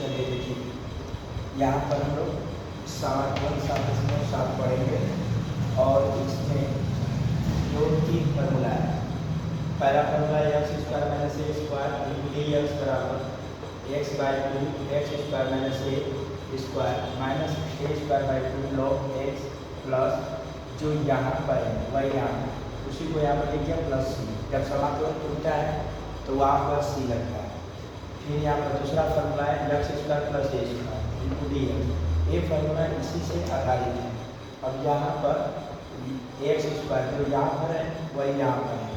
चलिए देखिए, यहाँ पर हम लोग 7 पढ़ेंगे और इसमें जो 3 फार्मूला है। पहला फार्मूला एक्स स्क्वायर माइनस ए स्क्वायर इंटू डी एक्स बराबर x by 2 x square minus A square minus A square by 2 log x plus जो यहाँ पर है वही यहाँ पर उसी को यहाँ पर लिख दिया प्लस सी। जब समाकलन टूटता है तो वहाँ पर सी लगता है। फिर यहाँ पर दूसरा फार्मूला है x square plus a square into D x. ये फार्मूला इसी से आधारित है। अब यहाँ पर एक्स स्क्वायर जो यहाँ पर है वही यहाँ पर है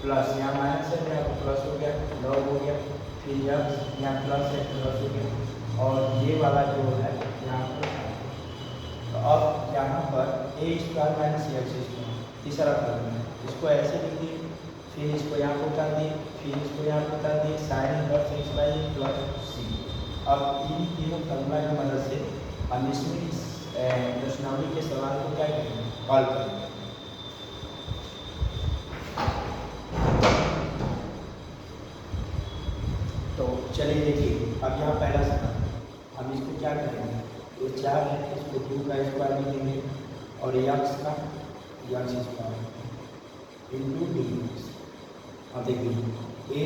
प्लस यहाँ माइनस है यहाँ पर प्लस हो गया लॉग हो गया फिर एक्स यहाँ प्लस है प्लस हो गया और ये वाला जो है यहाँ पर। तो अब यहाँ पर ए स्क्वायर माइनस एक्स स्क्वायर तीसरा फार्मूला है, इसको ऐसे लिख दिए फिर इसको यहाँ पर उतार दिए फिर इसको यहाँ पर उतार दिए sine inverse x by plus C. अब इन तीनों फार्मूला की मदद से हम इसमें इस प्रश्नावली के सवाल को क्या करेंगे हल करेंगे। तो चलिए देखिए, अब यहाँ पहला सवाल हम इसको क्या करेंगे, ये 4 है इसको 2 का स्क्वायर लिखेंगे और एक्स का x square into D X. अब देखिए ए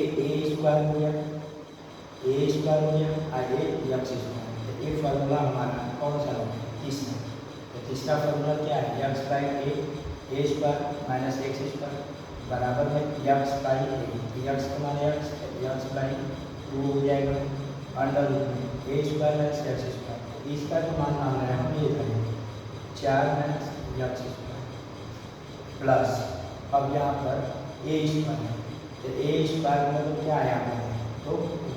स्क्वायर हो गया और ए एक्स स्क्वायर। ये फार्मूला हमारा कौन सा है तीसरा। तो तीसरा फार्मूला क्या है x by A square minus x square बराबर में एक्स बाई ए। एक्स का मान एक्स बाई 2 हो जाएगा अंडर रूट ए स्क्वायर माइनस एक्स स्क्वायर। इसका जो मान मान रहे हैं हम ये था 4 माइनस एक्स स्क्वायर प्लस अब यहाँ पर ए स्क्वायर है तो ए स्क्वायर मतलब क्या है यहाँ पर तो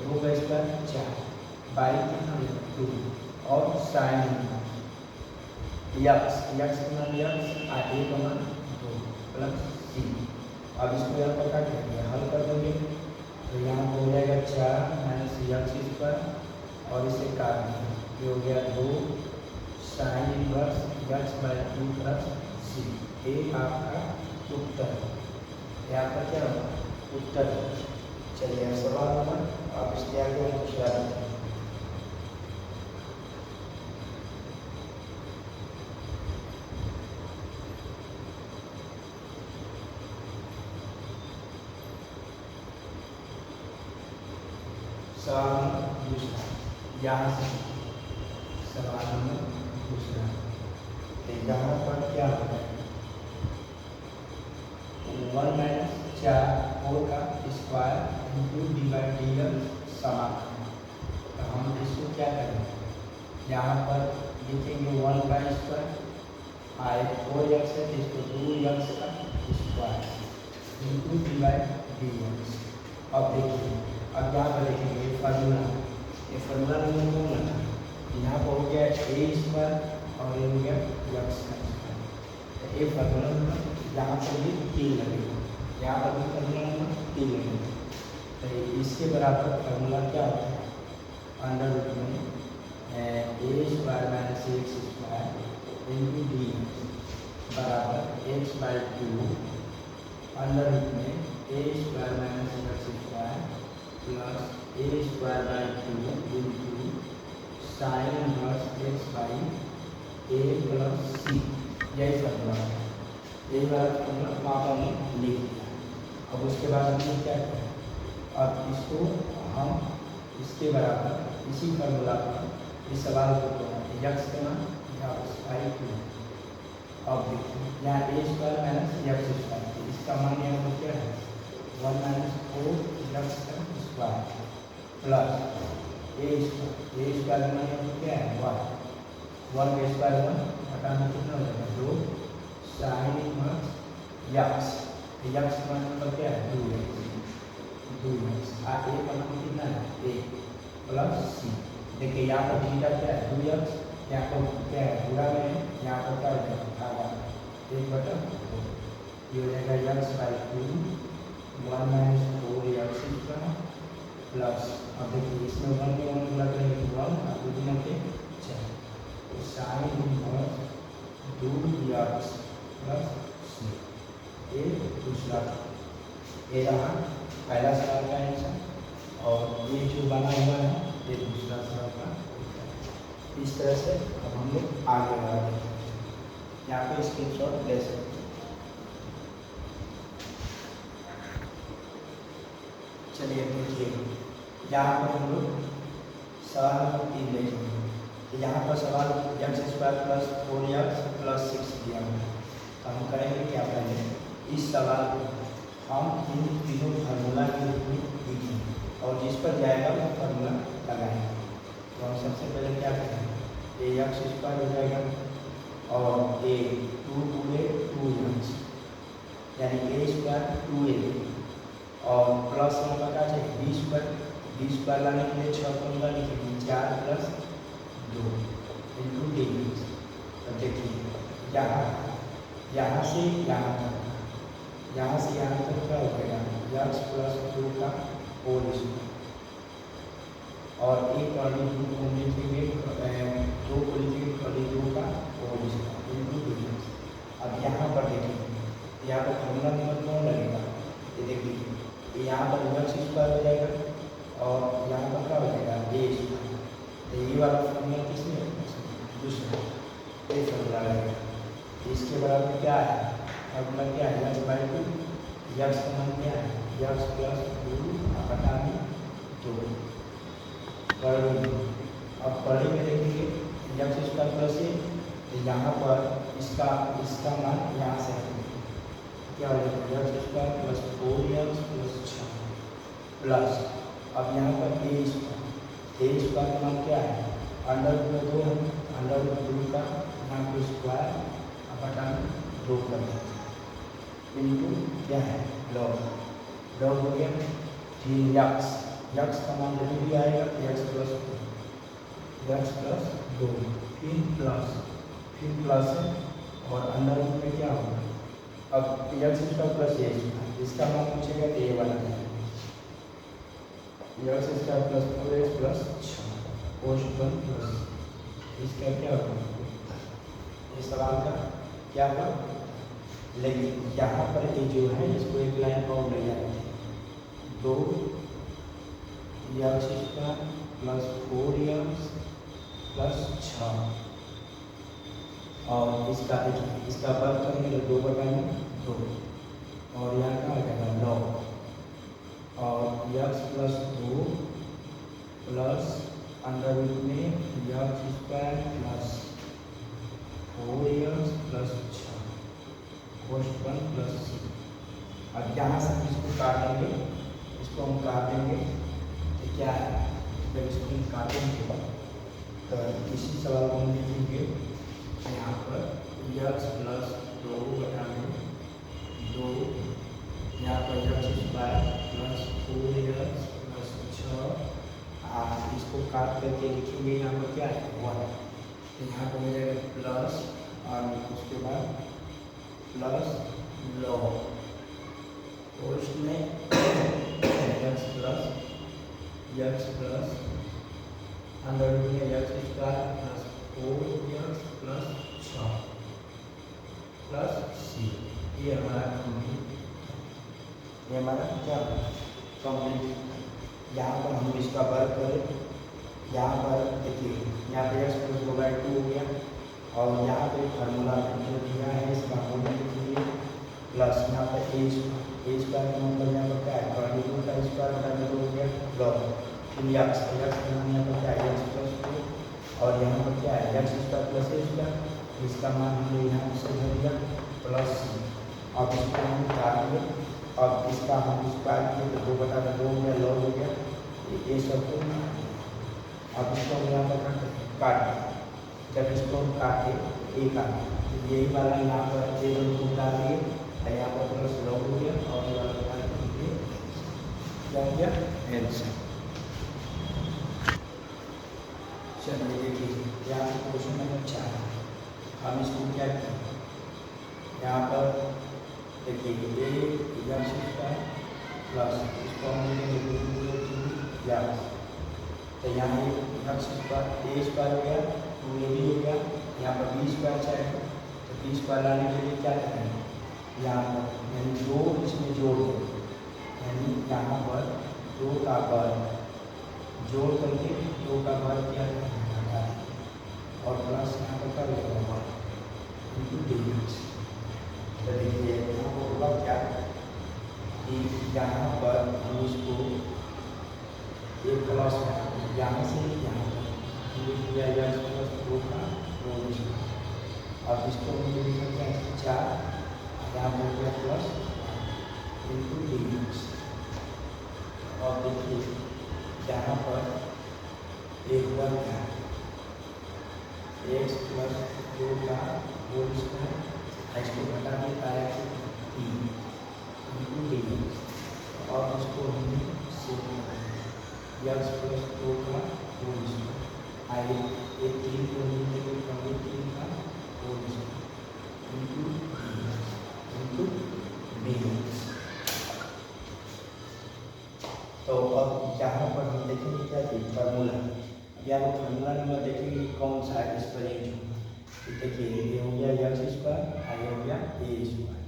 2 का स्क्वायर 4 बाई 2 और साइन एक्स का मान एक्स और ए का मान 2 प्लस सी। अब इसको यहाँ पर क्या करेंगे हल कर देंगे तो यहाँ पर हो जाएगा 4 माइनस एक्स स्क्वायर और इसे काट देंगे ये हो गया 2 sine inverse x by 2 plus सी। ये आपका उत्तर है। यहाँ पर क्या होगा उत्तर। चलिए सवाल नंबर आप इसके आगे हम कुछ याद रखें। सवाल दूसरा यहाँ से सवाल नंबर दूसरा तो यहाँ पर क्या होगा 1 माइनस 4 का square into D by D x समाकलन। तो हम इसको क्या करेंगे यहाँ पर लिखेंगे 1 का स्क्वायर आए 4x है तो इसको 2x का square into D by D X. अब देखिए अब यहाँ पर देखेंगे ये फार्मूला नंबर कौन बना यहाँ पर हो गया ए स्क्वायर और ये हो गया एक्स का स्क्वायर। तो ये फार्मूला नंबर यहाँ पर भी 3 लगेगा यहाँ पर भी फार्मूला नंबर 3 लगेगा। तो इसके बराबर फार्मूला क्या होता है अंडर रूट में a square minus x square into d बराबर एक्स बाई 2 अंडर रूट में a square minus x square plus a square by 2 into sine inverse x by a plus c. यही formula है। यही बात वहाँ पर लिख दिया। अब उसके बाद हमने क्या किया अब इसको हम इसके बराबर इसी फार्मूला पर इस सवाल को एक्स का मान एक्स बाई 2। अब देखिए यहाँ ए स्क्वायर माइनस एक्स स्क्वायर इसका मान यहाँ पर क्या है 1 माइनस 4 एक्स का स्क्वायर प्लस ए स्क्वायर का मान यहाँ पर क्या है 1 का स्क्वायर 1 घटाना कितना हो जाएगा 2 साइन इनवर्स एक्स का मान पर क्या है 2x आ ए का मान कितना है a प्लस सी। देखिए यहाँ पर थीटा क्या है 2x यहाँ पर क्या है पूरा में है यहाँ पर क्या हो जाएगा आधा 1/2 ये हो जाएगा x by 2 1 minus 4 x square plus अब देखिए इसमें 1 के 1 गुणा करेंगे 1 और 2 गुना के 4 तो साइन इनवर्स 2x प्लस सी। ये दूसरा ये रहा पहला सवाल का आंसर और ये जो बना हुआ है ये दूसरा सवाल का उत्तर। इस तरह से अब हम लोग आगे बढ़ते हैं। यहाँ पे स्क्रीनशॉट ले सकते हैं। चलिए देखिए, यहाँ पर हम लोग सवाल नंबर 3 देखेंगे। यहाँ पर सवाल x² + 4x + 6 दिया हुआ है। तो हम करेंगे क्या, पहले इस सवाल को हम इन तीनों फार्मूला के रूप में लिखेंगे और जिस पर जाएगा वो फार्मूला लगाएंगे। तो हम सबसे पहले क्या करेंगे, ये x² हो जाएगा और a 2 × 2x यानी a² 2a और प्लस में बता चाहिए 20 पर लाने के लिए 6 फॉर्मूला लिखेंगे, 4 + 2 × dx। तो देखिए यहाँ से यहाँ तक, यहाँ से यहाँ तक क्या हो जाएगा, x + 2 का होल स्क्वायर और एक कर्ली 2 को लिखेंगे, 2 को लिखेंगे कर्ली 2 का होल स्क्वायर × dx। अब यहाँ पर देखेंगे, यहाँ पर फॉर्मूला नंबर कौन लगेगा, ये देखिए यहाँ पर x² हो जाएगा और यहाँ पर क्या हो जाएगा a²। तो ये वाला फॉर्मूला किसने, दूसरा ये फॉर्मूला लगेगा। इसके बराबर क्या है, फॉर्मूला क्या है, x/2, x का मान क्या है, x + 2 / 2 कर्ली। अब कर्ली में देखेंगे x² + a, तो यहाँ पर इसका मान यहाँ से क्या हो जाएगा, x² + 4x + 6 प्लस, अब यहाँ पर a² का मान क्या है, √2 है, √2 का यहाँ पे स्क्वायर / 2 कर देंगे इनटू क्या है लॉग हो गया। फिर x का मान जब भी आएगा x + 2 फिर प्लस है और √2 में क्या होगा, अब x² + a², इसका मान पूछेगा तो ये वाला है x² + 4x + 6 कोष्टक प्लस, इसका क्या होगा, इस सवाल का क्या होगा। लेकिन यहाँ पर ये जो है इसको एक लाइन और ले जाते हैं, 2x² + 4x + 6 और इसका देखिए, इसका वर्ग करेंगे तो 2/2 और यहाँ का हो जाएगा 9 और x + 2 प्लस √2 में x² + 4x + 6 कोष्टक प्लस। अब यहाँ से इसको काट देंगे, इसको हम काट देंगे तो क्या है, जब इसको हम काटेंगे तो इसी सवाल को हम लिखेंगे यहाँ पर x + 2/2 यहाँ पर x² + 4x + 6 इसको काट करके लिखेंगे, यहाँ पर क्या है 1, तो यहाँ पर हो जाएगा प्लस और उसके बाद प्लस लॉग और इसमें x + √2 में x² + 4x + 6 प्लस c, ये हमारा कंप्लीट, ये हमारा क्या कंप्लीट। यहाँ पर हम इसका वर्ग करें, यहाँ पर देखिए यहाँ पे x + 2/2 हो गया और यहाँ पे फार्मूला जो दिया है इसका होने के लिए प्लस यहाँ पर a² का मतलब यहाँ पर क्या है, कर्ली 2 का स्क्वायर / 2 हो गया लॉग, फिर x का मान यहाँ पर क्या है x + 2 और यहाँ पर क्या है x² + a², इसका मान हमने यहाँ से भर दिया प्लस। अब इसको हम काट दें, अब इसका हम स्क्वायर किए तो 2/2 हो गया लॉग हो गया, ये सब को अब इसको हम यहाँ पर काट, जब इसको हम काटे ए काटे यही वाला यहाँ पर ए दोनों डाल दिए, यहाँ पर प्लस लॉग हो गया और ये वाला क्या हो गया आंसर। चलिए देखिए यहाँ पर क्वेश्चन नंबर 4, हम इसको क्या करें, यहाँ पर देखिए a प्लस इसको हम लिखेंगे तो यहाँ a² हो गया, 2ab हो गया, यहाँ पर b² चाहिए तो b² लाने के लिए क्या करेंगे, यहाँ पर यानी 2 इसमें जोड़ दें, यानी यहाँ पर 2 का वर्ग जोड़ करके 2 का वर्ग किया घटा और प्लस यहाँ पर कर लेगा इनटू dx। तो देखिए यहाँ पर होगा क्या कि यहाँ पर हम इसको एक प्लस यहाँ से यहाँ तक किया जाए प्लस 2 का होल स्क्वायर। अब इसको हम ये लिख सकते हैं 4 यहाँ हो गया प्लस इनटू dx। और देखिए यहाँ पर एक वर्ग है x प्लस 2 का होल स्क्वायर, इसको घटा दिया आया 3 इनटू dx। और इसको हमने x प्लस 2 का होल स्क्वायर आगे एक 3 को हमने 3 का होल स्क्वायर इनटू dx। तो अब यहाँ पर हम देखेंगे क्या चीज फार्मूला। अब यहाँ पर फार्मूला नंबर देखेंगे कौन सा है इस पर यूज होगा। तो देखिए ये हो गया x स्क्वायर, आगे हो गया a स्क्वायर।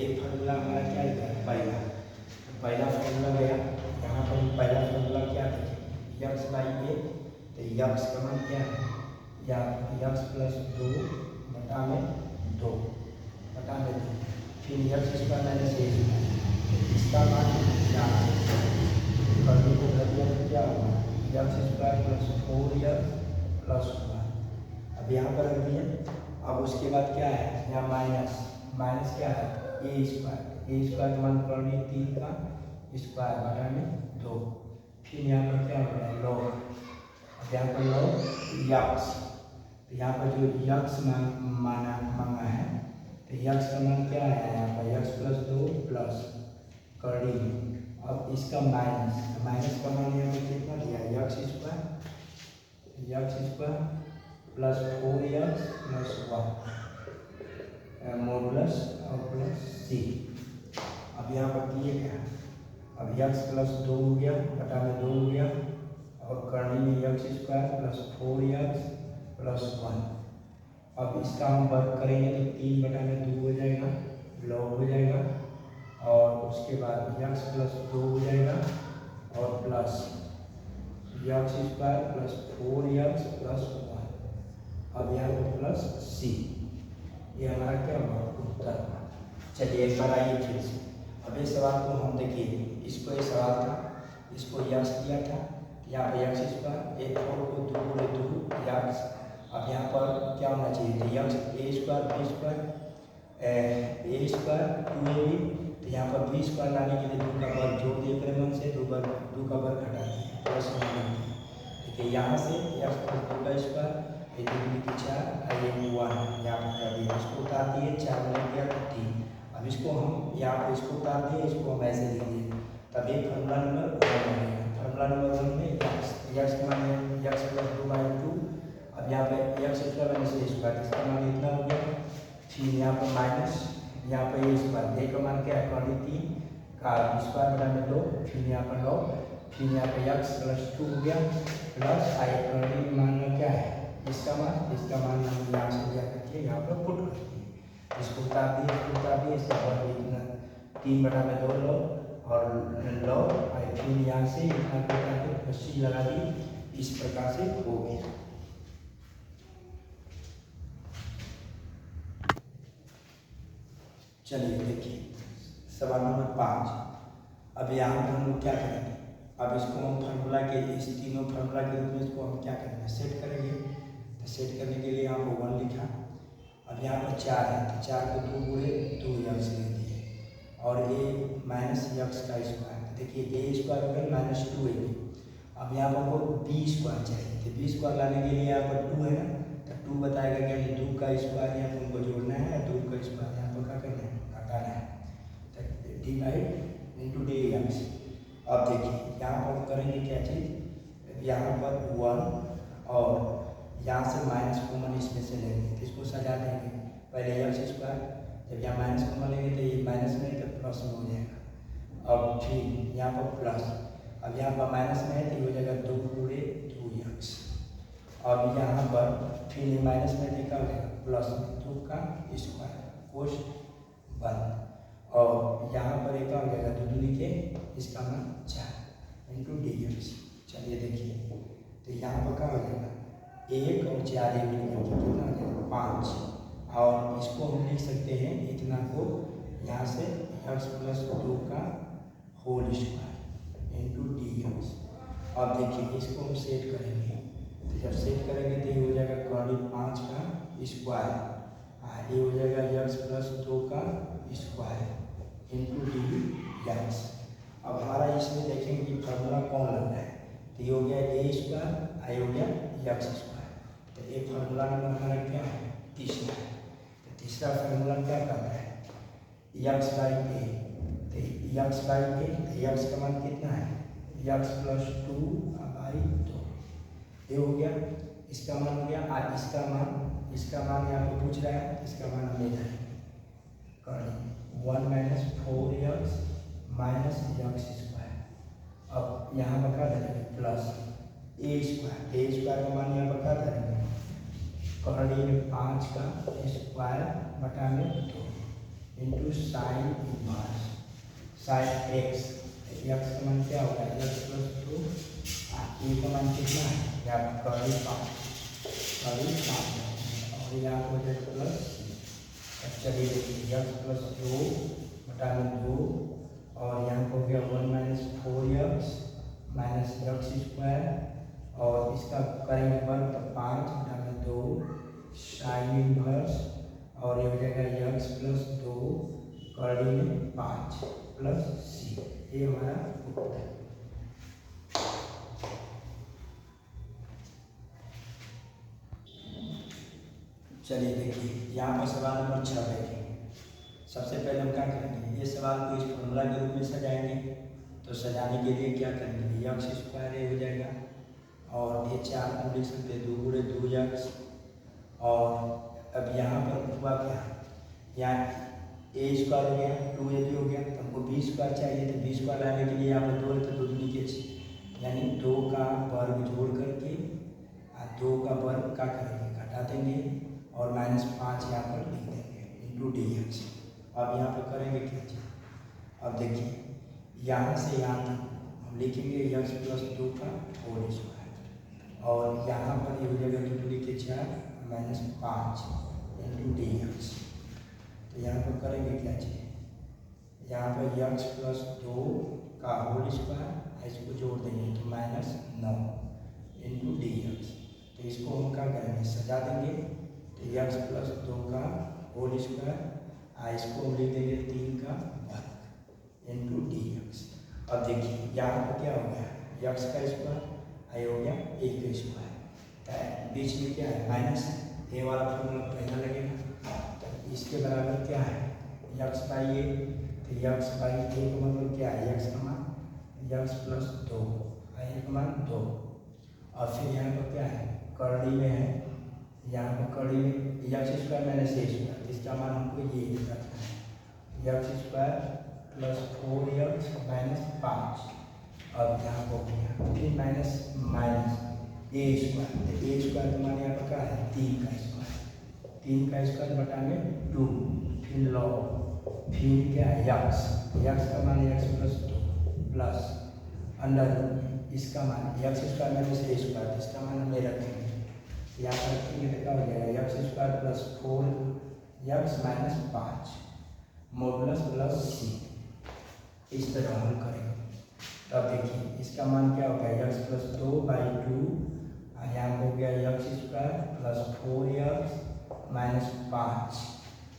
एक फार्मूला हमारा क्या है पहला फार्मूला गया। यहाँ पर पहला फार्मूला क्या देखेंगे x बाई a। तो x का मान क्या है या x प्लस 2 बटा में 2 फिर x square minus a square. इसका मान यहाँ करने को कर दिया तो क्या होगा x square plus 4x plus 1। अब यहाँ पर रख दिया। अब उसके बाद क्या है यहाँ माइनस क्या है a स्क्वायर का मान करनी 3 का स्क्वायर बटा में 2। फिर यहाँ पर क्या हो रहा है लॉग। अब यहाँ पर लॉग x। तो यहाँ पर जो x मांगा है तो x का मान क्या है यहाँ पर x प्लस 2 प्लस करनी। अब इसका माइनस का मान यहाँ पर कितना दिया x square plus 4x plus 1 modulus और प्लस c। अब यहाँ पर दिए क्या अब x प्लस 2 हो गया बटा में 2 हो गया और करनी में x square plus 4x plus 1। अब इसका हम वर्क करेंगे तो 3 बटा में 2 हो जाएगा लॉग हो जाएगा और उसके बाद x प्लस 2 हो जाएगा और plus x square plus 4x plus 1। अब यहाँ पर प्लस c। ये हमारा क्या होगा उत्तर। चलिए एक बार आइए फिर से। अब इस सवाल को हम देखिए इसको ये सवाल था इसको x दिया था यहाँ पर x स्क्वायर एक 4 को 2 गुणे 2 x। अब यहाँ पर क्या होना चाहिए तो x a square b square a square 2ab। तो यहाँ पर b स्क्वायर लाने के लिए 2 का वर्ग जोड़ दिए क्रमण से 2 का वर्ग घटा दिए प्लस 1। देखिए यहाँ से x प्लस 2 का स्क्वायर ये 2 की 4 ये 1 यहाँ पर कर दिए इसको उतार दिए 4 बन गया 3। अब इसको हम यहाँ पर इसको उतार दिए इसको हम ऐसे लिख दिए तब ये फार्मूला नंबर 1 बनेगा। फार्मूला नंबर 1 में x का मान x प्लस 2 बाई 2। अब यहाँ पे x square minus a square इसका मान इतना हो गया। फिर यहाँ पर माइनस यहाँ पर a स्क्वायर a का मान क्या है 23 का स्क्वायर बटा में 2। फिर यहाँ पर लॉग फिर यहाँ पर x प्लस 2 हो गया प्लस आई करनी मान क्या है इसका मान हम यहाँ से लिया करके यहाँ पर पुट कर दिए इसको उतार दिए इसका वर्ग इतना 3 बटा में 2 लो और लॉग फिर यहाँ से इतना करके 80 लगा दी। इस प्रकार से हो गया। चलिए देखिए सवाल नंबर 5। अब यहाँ पर हम लोग क्या करेंगे अब इसको हम फार्मूला के इस तीनों फार्मूला के रूप में इसको हम क्या करेंगे सेट करेंगे। तो सेट करने के लिए यहाँ पर 1 लिखा। अब यहाँ पर 4 है तो 4 को 2 गुणे 2 x ले दिए और a माइनस x का स्क्वायर। देखिए a स्क्वायर हो गया माइनस 2ab। अब यहाँ पर हमको b स्क्वायर चाहिए तो b स्क्वायर लाने के लिए यहाँ पर 2 है ना तो 2 बताएगा कि 2 का स्क्वायर यहाँ पर हमको जोड़ना है 2 का स्क्वायर यहाँ पर क्या करना है घटाना है तो डिवाइड इंटू dx। अब देखिए यहाँ पर हम करेंगे क्या चीज़ यहाँ पर 1 और यहाँ से माइनस कॉमन इसमें से लेंगे तो इसको सजा देंगे पहले x स्क्वायर जब यहाँ माइनस कॉमन लेंगे तो ये माइनस में तो प्लस में हो जाएगा। अब फिर यहाँ पर प्लस अब यहाँ पर माइनस में है तो ये हो जाएगा 2 गुणे 2x। अब यहाँ पर फिर माइनस में देखा हो जाएगा प्लस में 2 का स्क्वायर कोष्ट बंद और यहाँ पर एक हो जाएगा 2 लिखे इसका मान 4 इंटू dx। चलिए देखिए तो यहाँ पर क्या हो जाएगा 1 और 4 एक मिल करके कितना हो जाएगा 5। और इसको हम लिख सकते हैं इतना को यहाँ से x प्लस 2 का whole square into D X. अब देखिए इसको हम सेट करेंगे, तो जब सेट करेंगे तो ये हो जाएगा कर्ली 5 का स्क्वायर, ये हो जाएगा x प्लस 2 का स्क्वायर इंटू डी एक्स। अब हमारा इसमें देखेंगे कि फार्मूला कौन लग रहा है, तो ये हो गया ए स्क्वायर, आई हो गया एक्स स्क्वायर। तो ये फार्मूला नंबर हमारा क्या है तीसरा है। तो तीसरा फार्मूला क्या करता है एक्स बाई ए, तो एक्स बाई ए, तो एक्स का मान कितना है एक्स प्लस 2 बाई 2, ये हो गया इसका मान हो गया। और इसका मान यहाँ पे पूछ रहा है, इसका मान हम ले जाएंगे कर 1 minus 4x minus x square. अब यहाँ पर क्या करेंगे प्लस ए स्क्वायर का मान यहाँ पर क्या करेंगे कर्ली 5 का स्क्वायर बटा में 2 into sine inverse sine x. X का मान क्या होगा एक्स प्लस 2, ए का मान कितना है यहाँ पर कर्ली 5 और यहाँ हो जाएगा प्लस। चलिए देखिए एक्स प्लस 2 बटा में 2 और यहाँ पर हो गया 1 minus 4x minus x square और इसका करेंगे वर्ग तो 5 बटा में 2 साइन इनवर्स और ये हो जाएगा एक्स प्लस 2 कर्ली में 5 प्लस सी। ये हमारा उत्तर है। चलिए देखिए यहाँ पर सवाल नंबर 6 देखेंगे। सबसे पहले हम क्या करेंगे ये सवाल को इस फॉर्मूला के रूप में सजाएंगे। तो सजाने के लिए क्या करेंगे एक्स स्क्वायर ए हो जाएगा और ये 4 को लिख सकते हैं 2 गुणे 2x। और अब यहाँ पर हुआ क्या यहाँ ए स्क्वायर हो गया 2ab हो गया, तो हमको बी स्क्वायर चाहिए। तो बी स्क्वायर लाने के लिए यहाँ पर 2 है तो 2 नीचे यानी 2 का वर्ग जोड़ करके 2 का वर्ग क्या करेंगे घटा देंगे और माइनस 5 यहाँ पर लिख देंगे इंटू डी एक्स। अब यहाँ पर करेंगे क्या चीज़, अब देखिए यहाँ से यहाँ तक हम लिखेंगे एक्स प्लस 2 का होल स्क्वायर और यहाँ पर ये हो जाएगा 2 लिखे 4 माइनस 5 इंटू डी एक्स। तो यहाँ पर करेंगे क्या चीज़ यहाँ पर एक्स प्लस 2 का होल स्क्वायर इसको जोड़ देंगे तो माइनस 9 इंटू डी एक्स। तो इसको हम क्या करेंगे सजा देंगे, तो एक्स प्लस 2 का होल स्क्वायर इसको हम लिख देंगे 3 का वर्ग इंटू डी एक्स। अब देखिए यहाँ पर क्या हो गया एक्स का स्क्वायर आई हो गया ए का स्क्वायर, बीच में क्या है माइनस है, ए वाला फॉर्मूला पहला लगेगा। तो इसके बराबर क्या है एक्स बाई ए, तो एक्स बाई ए का मतलब क्या है एक्स का मान एक्स प्लस 2 आई का मान 2 और फिर यहाँ पर क्या है कर्ली में है, यहाँ पर कर्ली में एक्स स्क्वायर माइनस ए स्क्वायर, इसका मान हमको ये रखना है x square plus 4x minus 5। अब यहाँ पर फिर माइनस ए स्क्वायर, तो ए स्क्वायर का मान यहाँ पर क्या है 3 का स्क्वायर, 3 का स्क्वायर बटा में 2 फिर लॉग फिर क्या है एक्स का मान एक्स प्लस 2 प्लस अंडर इसका मान एक्स स्क्वायर माइनस ए स्क्वायर, इसका मान हमें रखेंगे यहाँ पर रखेंगे तो क्या हो जाएगा x square plus 4x minus 5 modulus plus c. इस तरह हम करेंगे। तब देखिए इसका मान क्या होगा एक्स प्लस 2 बाई 2 यहाँ हो गया x square plus 4x minus 5।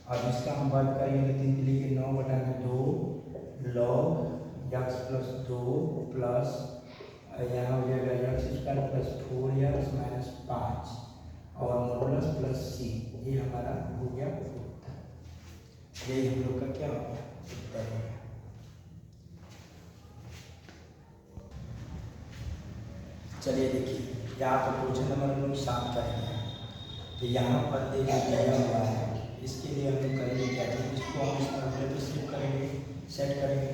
अब इसका हम वर्ग करेंगे तो 3 के 9 बटा में 2 लॉग एक्स प्लस 2 प्लस यहाँ हो जाएगा x square plus 4x minus 5 और मॉडुलस प्लस सी। ये हमारा हो गया उत्तर। यही हम लोग का क्या हो गया उत्तर हो गया। चलिए देखिए यहाँ पर क्वेश्चन नंबर हम लोग 7 करेंगे। तो यहाँ पर एक दिया हुआ है, इसके लिए हम लोग करेंगे क्या है इसको हम इस फॉर्मूले पे सेट करेंगे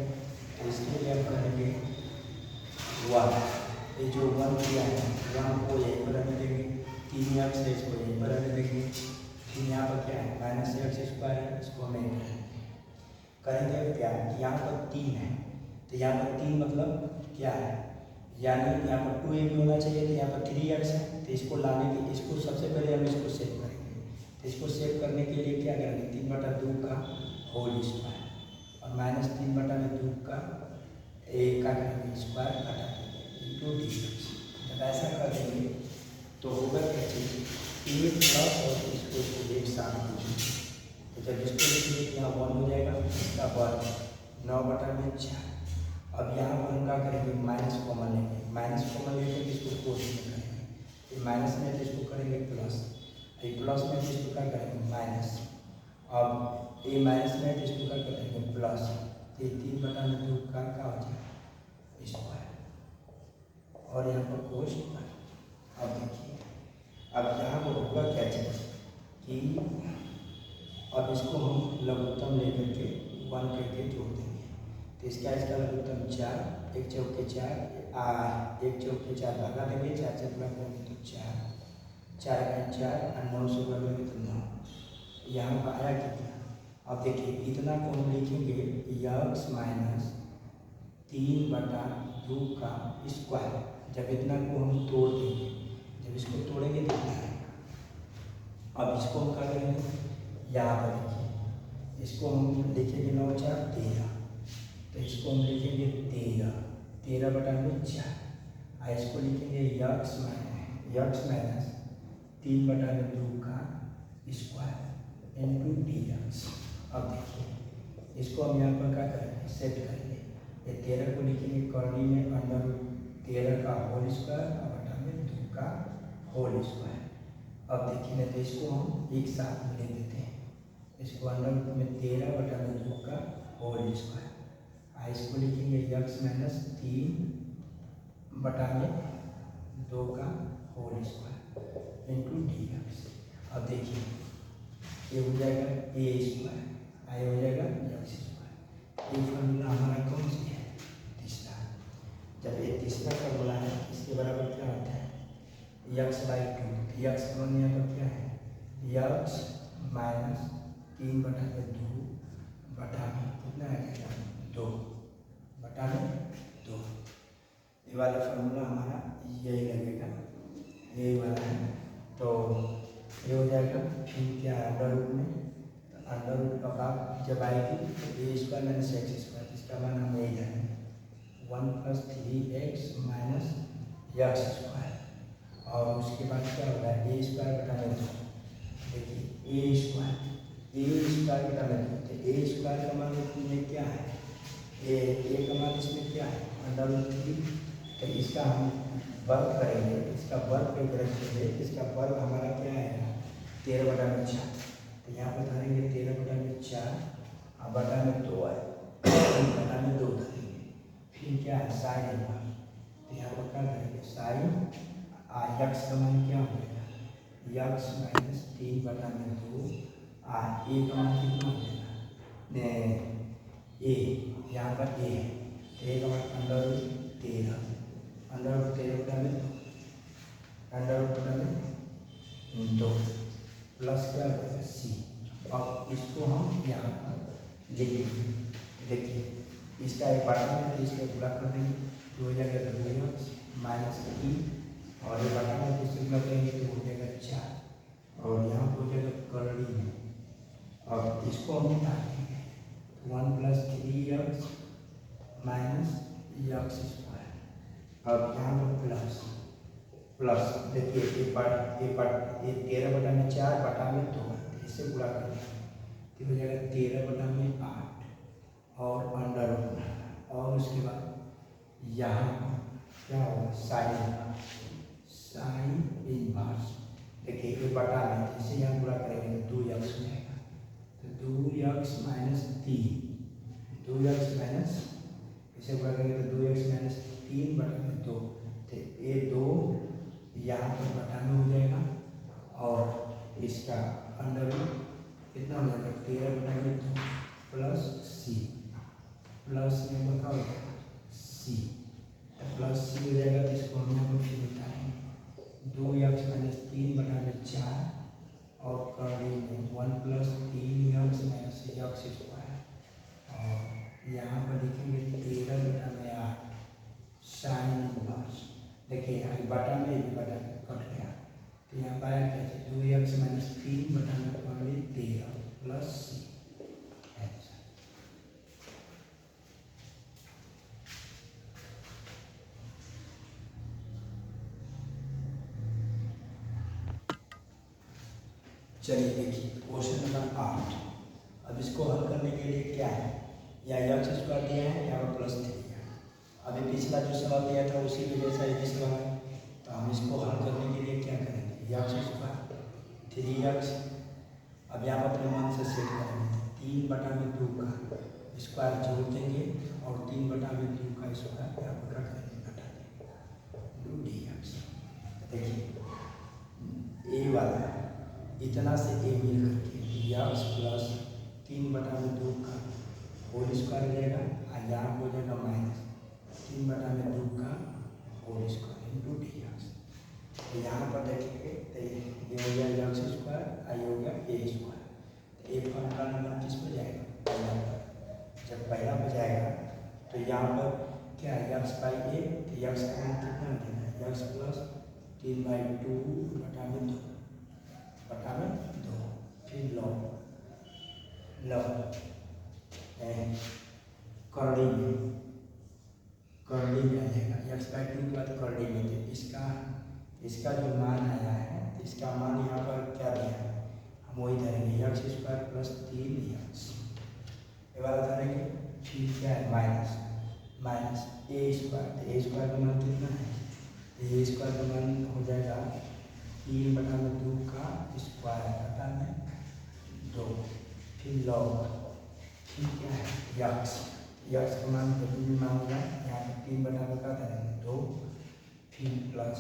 तो इसके लिए हम करेंगे 1, ये जो 1 किया है 1 को यहीं पर रहने देंगे, 3x है इसको यहीं पर रहने देंगे। फिर यहाँ पर क्या है माइनस एक्स स्क्वायर है इसको हम यहीं करेंगे क्या यहाँ पर 3 है, तो यहाँ पर 3 मतलब क्या है यानी यहाँ पर 2a भी होना चाहिए, तो यहाँ पर 3x है, तो इसको लाने के इसको सबसे पहले हम इसको सेव करेंगे। तो इसको सेव करने के लिए क्या करेंगे, 3/2 का होल स्क्वायर और -3/2 का एक का करेंगे स्क्वायर घटा देंगे इंटू dx। जब ऐसा कर देंगे तो होगा क्या चीज़, ए प्लस और इसको एक साथ लिखेंगे। तो जब इसको लिखेंगे तो यहाँ 1 हो जाएगा, इसका वर्ग 9/4। अब यहाँ पर हम क्या करेंगे, माइनस कॉमन लेंगे, माइनस कॉमन लेके इसको कोस में करेंगे, फिर माइनस में तो इसको करेंगे प्लस, ये प्लस में तो इसको क्या करेंगे माइनस, अब ये माइनस में तो इसको क्या करेंगे प्लस, ये 3/2 का क्या हो जाएगा स्क्वायर और यहाँ पर कोस। अब देखिए अब यहाँ पर होगा क्या चीज़ कि अब इसको हम लघुत्तम लेकर के 1 करके जोड़ देंगे। तो इसका लघुत्तम 4, 1 चौके 4, 1 चौके 4 भागा देंगे, 4 से गुणा करेंगे तो 4, 4 का 4 और 9 से गुणा करेंगे तो 9। यहाँ पर आया कितना, अब देखिए इतना को हम लिखेंगे x माइनस 3/2 का स्क्वायर। जब इतना को हम तोड़ देंगे, जब इसको तोड़ेंगे तो कितना है, अब इसको हम क्या करेंगे, यहाँ पर देखिए इसको हम लिखेंगे 9 4 13, तो इसको हम लिखेंगे 13/4 और इसको लिखेंगे x माइनस 3/2 का स्क्वायर इंटू dx। अब देखिए इसको हम यहाँ पर क्या करेंगे, सेट करेंगे, ये 13 को लिखेंगे कर्णी में √13 का होल स्क्वायर और बटा में 2 का होल स्क्वायर। अब देखिए ना, तो इसको हम एक साथ में ले देते हैं, इसको अंडर में 13/2 का होल स्क्वायर, इसको लिखेंगे x माइनस 3/2 का होल स्क्वायर इंटू dx। अब देखिए ये हो जाएगा a स्क्वायर, आई हो जाएगा x स्क्वायर। ये फॉर्मूला हमारा कौन सी है, तीसरा। जब ये तीसरा फॉर्मूला है इसके बराबर क्या होता है x/2, x कौन यहाँ पर क्या है, x माइनस 3/2 बटा में कितना आएगा 2/2। ये वाला फॉर्मूला हमारा यही लगेगा, यही वाला है। तो ये हो जाएगा, फिर क्या अंडर रूट में, अंडर रूट का भाग जब आएगी तो a square minus x square, इसका मान हम यही जाएंगे 1 + 3x माइनस x स्क्वायर। और उसके बाद क्या होगा a स्क्वायर बटा में 2। देखिए a स्क्वायर बटा में 2, तो a स्क्वायर का मान इसमें क्या है, a का मान इसमें क्या है √3। तो इसका हम वर्ग करेंगे, इसका वर्ग पे करेंगे, इसका वर्ग हमारा क्या आएगा 13/4। तो यहाँ पर धरेंगे 13/4 और बटा में 2 है, बटा में 2 धरेंगे, फिर क्या है साइन इनवर्स। तो यहाँ पर क्या करेंगे साइन x का मान क्या हो जाएगा x माइनस 3/2 a का मान कितना हो जाएगा a, यहाँ पर a है तो a का मान √13 बटा में 2 प्लस क्या होगा c। अब इसको हम यहाँ पर लिखेंगे, देखिए इसका एक बटा में तो इसका गुणा कर देंगे, तो हो जाएगा 2x माइनस 3 और ये बटा में इससे गुणा करेंगे तो हो जाएगा 4 और यहाँ हो जाएगा कर्णी में। और इसको हम निकालेंगे 1 + 3x माइनस x स्क्वायर। अब यहाँ पर प्लस देखिए ये 13/4 बटा में 2 इससे गुणा करेंगे तो हो जाएगा 13/8 और अंडर रूट, और उसके बाद यहाँ क्या होगा साइन इनवर्स। देखिए ये बटा में इसे यहाँ गुणा करेंगे तो 2x हो जाएगा, तो 2x माइनस 3, 2x माइनस इसे गुणा करेंगे तो 2x माइनस 3 बटा में 2, तो ये 2 यहाँ पर बटा में हो जाएगा और इसका अंडर रूट कितना हो जाएगा 13/2 प्लस c, प्लस में बता हो जाएगा c, प्लस c हो जाएगा। तो इसको हम यहाँ पर फिर बताएंगे 2x माइनस 3/4 और कर्णी में 1 + 3x माइनस x स्क्वायर, और यहाँ पर लिखेंगे 13/8 साइन इनवर्स। बटा में ये बटा कट गया, तो यहाँ पर आया क्या चीज 2x माइनस 3 बटा में पानी 13 प्लस सी। चलिए देखिए क्वेश्चन नंबर 8। अब इसको हल करने के लिए क्या है, या एक्स स्क्वायर दिया है या प्लस 3 है। अभी पिछला जो सवाल दिया था उसी के जैसा ये सवाल है, तो हम इसको हल करने के लिए क्या करेंगे, एक्स स्क्वायर 3x, अब यहाँ अपने मन से सेट करेंगे 3 बटा में 2 का स्क्वायर जोड़ देंगे और 3 बटा में 2 का स्क्वायर यहाँ पर रख देंगे घटा देंगे 2dx। देखिए ए वाला इतना से ए मिल करके एक्स प्लस 3 बटा में 2 का होल स्क्वायर हो जाएगा, और यहाँ हो जाएगा माइनस 3 बटा में 2 का whole square into D X. तो यहाँ पर देखेंगे तो ये हो गया एक्स स्क्वायर, आई हो गया ए स्क्वायर। तो ए फॉर्म का नंबर किस पर जाएगा, पहला पर। जब पहला पर जाएगा तो यहाँ पर क्या है एक्स बाई ए, तो एक्स का मान कितना देना है, एक्स प्लस 3/2 बटा में 2 बटा में 2, फिर लॉग करड़ी में आ जाएगा एक्स बाई 2 के बाद करड़ी में, तो इसका जो मान आया है, इसका मान यहाँ पर क्या दिया है, हम वही धरेंगे एक्स स्क्वायर प्लस 3x ये वाला धरेंगे। फिर क्या है माइनस ए स्क्वायर, तो ए स्क्वायर का मान कितना है, ए स्क्वायर का मान हो जाएगा 3 बटा में 2 का स्क्वायर बटा में 2, फिर लॉग, फिर क्या है यक्स का मान कभी भी मान होगा, यहाँ पर 3 बटा में क्या करेंगे 2, फिर प्लस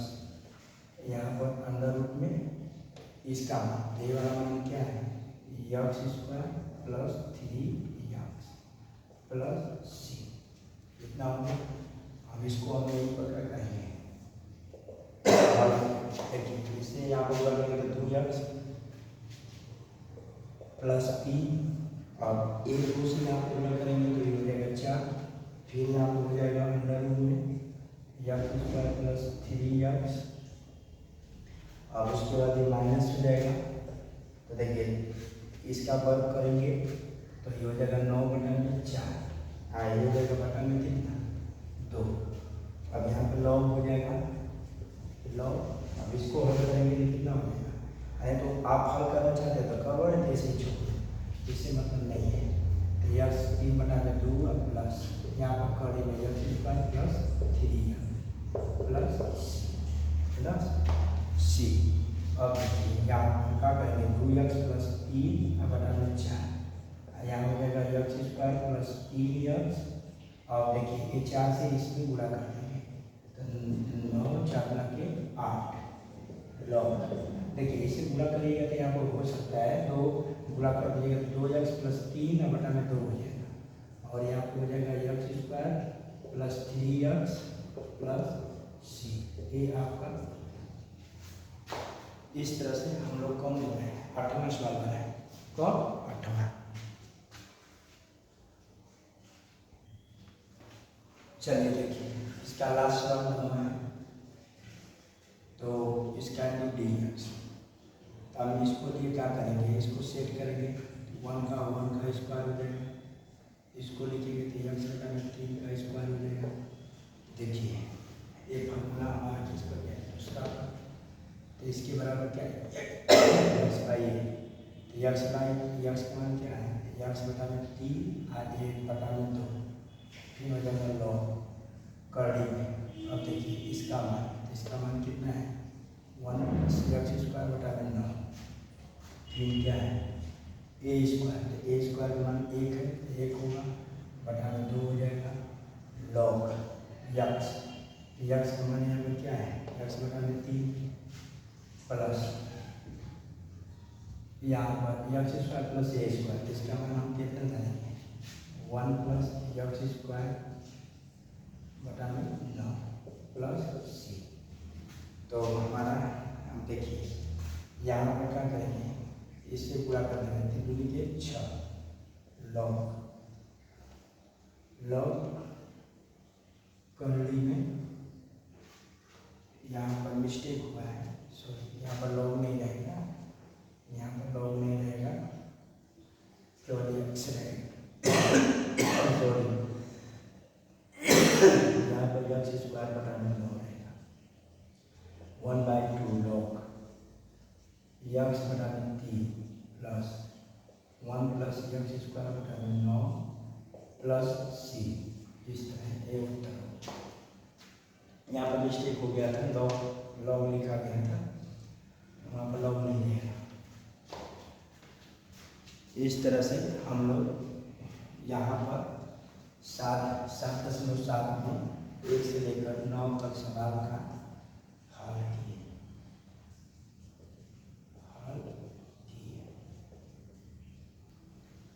यहाँ पर अंडर रूट में इसका मान, ये वाला मान क्या है x square plus 3x plus c, इतना होगा। अब इसको हम यहीं पर क्या करेंगे, इससे यहाँ पर कर देंगे तो 2x प्लस 3, और एक दो से यहाँ पर गुणा करेंगे तो ये हो जाएगा 4, फिर यहाँ पर हो जाएगा अंडर रूट में एक्स स्क्वायर प्लस 3x, अब उसके बाद ये माइनस हो जाएगा। तो देखिए इसका वर्ग करेंगे तो ये हो जाएगा 9 बटा में 4, ये हो जाएगा बटा में कितना 2। अब यहाँ पर लॉग हो जाएगा लॉग, अब इसको हल करेंगे तो कितना हो जाएगा, अरे तो आप हल करना चाहते हैं तो करो, नहीं ऐसे ही छोड़, इससे मतलब नहीं है। तो एक्स 3 बटा में 2 और प्लस यहाँ पर करें में x square plus 3 plus C. अब यहाँ पर क्या करेंगे 2x प्लस 3 बटा में 4, यहाँ हो जाएगा एक्स स्क्वायर प्लस 3x, और देखिए ये 4 से इसमें गुणा कर देंगे तो 9 4 के 8 लॉग। देखिए इसे गुणा करिएगा तो यहाँ पर हो सकता है तो गुणा कर दीजिएगा तो 2x प्लस 3 बटा में 2 हो जाएगा, और यहाँ पर हो जाएगा x square plus 3x plus सी। ये आपका इस तरह से हम लोग कौन ले रहे हैं 8वां सवाल बनाए, कौन 8वां। चलिए देखिए इसका लास्ट सवाल बनना है, तो इसका डी एक्स। अब इसको लिए क्या करेंगे, इसको सेट करेंगे 1 का स्क्वायर हो जाएगा, इसको लिखेंगे तो एक्स बटा में 3 का स्क्वायर हो जाएगा। देखिए एक फॉर्मूला हमारा किस पर गया है दूसरा, तो इसके बराबर क्या है एक्स बाई ए, तो एक्स का मान क्या है एक्स बटा में 3 और 1 बटा में 2, फिर हो जाएगा लॉग करड़ी में। अब देखिए इसका मान कितना है 1 एक्स स्क्वायर बटा में 9, फिर क्या है ए स्क्वायर, तो ए स्क्वायर का मान 1 है तो 1 होगा बटा में 2 हो जाएगा लॉग एक्स का मान यहाँ पर क्या है एक्स बटा में 3 प्लस यहाँ पर x square plus a square, इसका मान हम कितना धरेंगे 1 प्लस एक्स स्क्वायर बटा में 9 प्लस सी। तो हमारा हम देखिए यहाँ पर क्या करेंगे, इससे पूरा कर देंगे 3 दूनी के 6 लॉग करड़ी में यहाँ पर मिस्टेक हुआ है, सॉरी, यहाँ पर लॉग नहीं रहेगा, यहाँ पर लॉग नहीं रहेगा, केवल एक्स रहेगा, सॉरी, यहाँ पर यक्स स्क्वायर बटा में लॉग रहेगा, 1/2 लॉग यक्स बटा में 3 प्लस 1 प्लस यक्स स्क्वायर बटा में 9 प्लस सी, इस तरह ये उत्तर। यहाँ पर मिस्टेक हो गया था, लॉग लिखा गया था, वहाँ पर लॉग नहीं रहेगा। इस तरह से हम लोग यहाँ पर 7.7 में 1 से लेकर 9 तक सवाल का हल किए।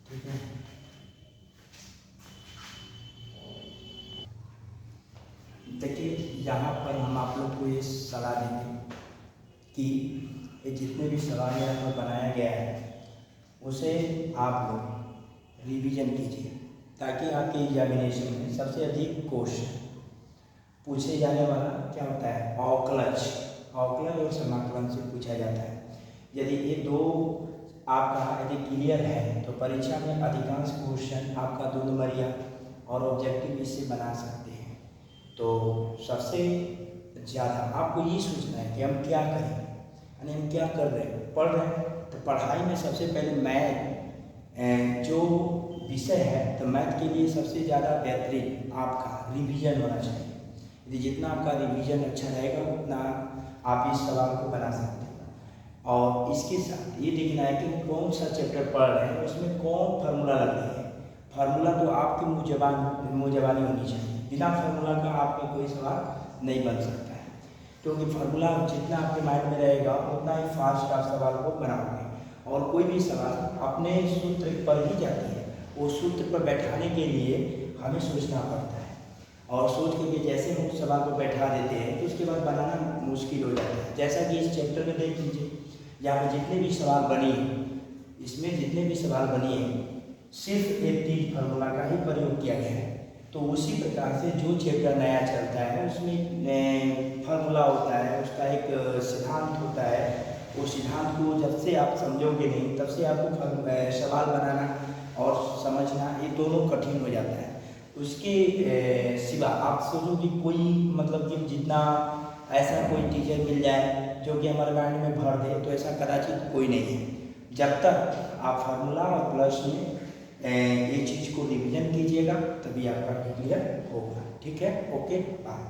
ठीक है, देखिए यहाँ पर हम आप लोग को ये सलाह देंगे कि ये जितने भी सवाल यहाँ पर बनाया गया है उसे आप लोग रिवीजन कीजिए, ताकि आपके एग्जामिनेशन में सबसे अधिक क्वेश्चन पूछे जाने वाला क्या होता है, अवकलन और समाकलन से पूछा जाता है। यदि ये दो आपका यदि क्लियर है तो परीक्षा में अधिकांश क्वेश्चन आपका 2 नंबरिया और ऑब्जेक्टिव इससे बना सकते हैं। तो सबसे ज़्यादा आपको ये सोचना है कि हम क्या करें, यानी हम क्या कर रहे हैं, पढ़ रहे हैं तो पढ़ाई में सबसे पहले मैथ जो विषय है, तो मैथ के लिए सबसे ज़्यादा बेहतरीन आपका रिवीजन होना चाहिए। यदि जितना आपका रिवीजन अच्छा रहेगा उतना आप इस सवाल को बना सकते हैं। और इसके साथ ये देखना है कि कौन सा चैप्टर पढ़ रहे हैं, उसमें कौन फार्मूला लग रही है। फार्मूला तो आपकी मुँह जबानी होनी चाहिए, बिना फार्मूला का आपका कोई सवाल नहीं बन सकता है, क्योंकि फार्मूला जितना आपके माइंड में रहेगा उतना ही फास्ट आप सवाल को बनाओगे। और कोई भी सवाल अपने सूत्र पर ही जाती है, वो सूत्र पर बैठाने के लिए हमें सोचना पड़ता है, और सोच के जैसे हम उस सवाल को बैठा देते हैं तो उसके बाद बनाना मुश्किल हो जाता है। जैसा कि इस चैप्टर में देख लीजिए, यहाँ पर जितने भी सवाल बने हैं, इसमें जितने भी सवाल बने हैं सिर्फ एक 3 फार्मूला का ही प्रयोग किया गया है। तो उसी प्रकार से जो चैप्टर नया चलता है उसमें फार्मूला होता है, उसका एक सिद्धांत होता है। वो सिद्धांत को जब से आप समझोगे नहीं तब से आपको सवाल बनाना और समझना ये दोनों कठिन हो जाता है। उसके सिवा आप सोचोगे कोई मतलब कि जितना ऐसा कोई टीचर मिल जाए जो कि हमारे माइंड में भर दे, तो ऐसा कदाचित कोई नहीं है। जब तक आप फार्मूला और प्लस में ये चीज़ को रिवीजन कीजिएगा तभी आपका क्लियर होगा। ठीक है, ओके, बाय।